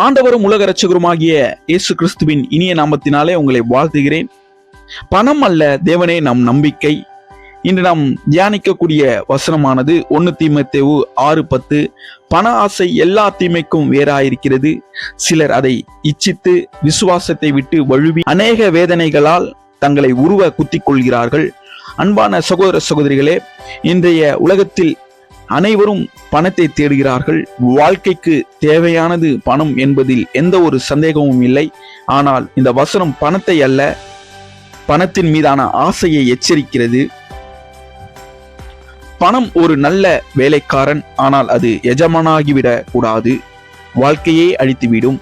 ஆண்டவரும் உலக இரட்சகருமாகிய இயேசு கிறிஸ்துவின் இனிய நாமத்தினாலே உங்களை வாழ்த்துகிறேன். பணம் அல்ல தேவனே நம் நம்பிக்கை. இன்று நாம் தியானிக்கக்கூடிய வசனமானது 1 தீமோத்தேயு 6:10. பண ஆசை எல்லா தீமைக்கும் வேறாயிருக்கிறது. சிலர் அதை இச்சித்து விசுவாசத்தை விட்டு வழுவி அநேக வேதனைகளால் தங்களை உருவ குத்திக் கொள்கிறார்கள். அன்பான சகோதர சகோதரிகளே, இன்றைய உலகத்தில் அனைவரும் பணத்தை தேடுகிறார்கள். வாழ்க்கைக்கு தேவையானது பணம் என்பதில் எந்த ஒரு சந்தேகமும் இல்லை. ஆனால் இந்த வசனம் பணத்தை அல்ல, பணத்தின் மீதான ஆசையை எச்சரிக்கிறது. பணம் ஒரு நல்ல வேலைக்காரன், ஆனால் அது எஜமானாகிவிடக் கூடாது, வாழ்க்கையே அழித்துவிடும்.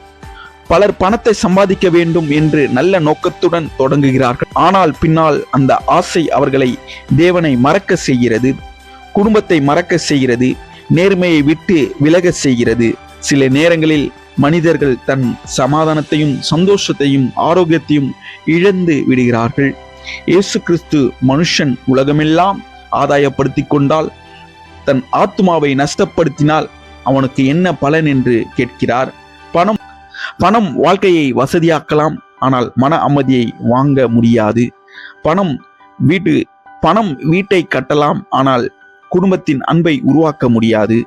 பலர் பணத்தை சம்பாதிக்க வேண்டும் என்று நல்ல நோக்கத்துடன் தொடங்குகிறார்கள். ஆனால் பின்னால் அந்த ஆசை அவர்களை தேவனை மறக்க செய்கிறது, குடும்பத்தை மறக்க செய்கிறது, நேர்மையை விட்டு விலக செய்கிறது. சில நேரங்களில் மனிதர்கள் தன் சமாதானத்தையும் சந்தோஷத்தையும் ஆரோக்கியத்தையும் இழந்து விடுகிறார்கள். இயேசு கிறிஸ்து மனுஷன் உலகமெல்லாம் ஆதாயப்படுத்தி கொண்டால் தன் ஆத்மாவை நஷ்டப்படுத்தினால் அவனுக்கு என்ன பலன் என்று கேட்கிறார். பணம் வாழ்க்கையை வசதியாக்கலாம், ஆனால் மன அமைதியை வாங்க முடியாது. பணம் வீட்டை கட்டலாம், ஆனால் குடும்பத்தின் அன்பை உருவாக்க முடியாது.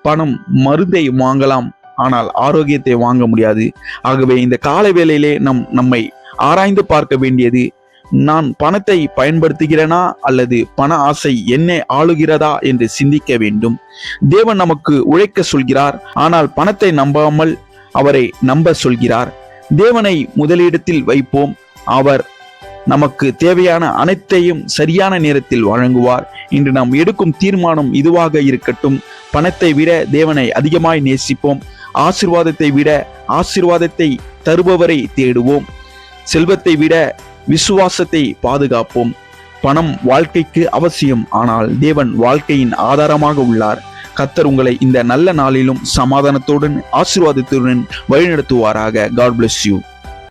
பணம் மருந்தை வாங்கலாம், ஆனால் ஆரோக்கியத்தை வாங்க முடியாது. ஆகவே இந்த கால வேளையிலே நம்மை ஆராய்ந்து பார்க்க வேண்டியது, நான் பணத்தை பயன்படுத்துகிறேனா அல்லது பண ஆசை என்னை ஆளுகிறதா என்று சிந்திக்க வேண்டும். தேவன் நமக்கு உழைக்க சொல்கிறார், ஆனால் பணத்தை நம்பாமல் அவரை நம்ப சொல்கிறார். தேவனை முதலிடத்தில் வைப்போம். அவர் நமக்கு தேவையான அனைத்தையும் சரியான நேரத்தில் வழங்குவார். இன்று நாம் எடுக்கும் தீர்மானம் இதுவாக இருக்கட்டும். பணத்தை விட தேவனை அதிகமாய் நேசிப்போம். ஆசீர்வாதத்தை விட ஆசீர்வாதத்தை தருபவரை தேடுவோம். செல்வத்தை விட விசுவாசத்தை பாதுகாப்போம். பணம் வாழ்க்கைக்கு அவசியம், ஆனால் தேவன் வாழ்க்கையின் ஆதாரமாக உள்ளார். கர்த்தர் உங்களை இந்த நல்ல நாளிலும் சமாதானத்துடன் ஆசீர்வாதத்துடன் வழிநடத்துவாராக. God bless you.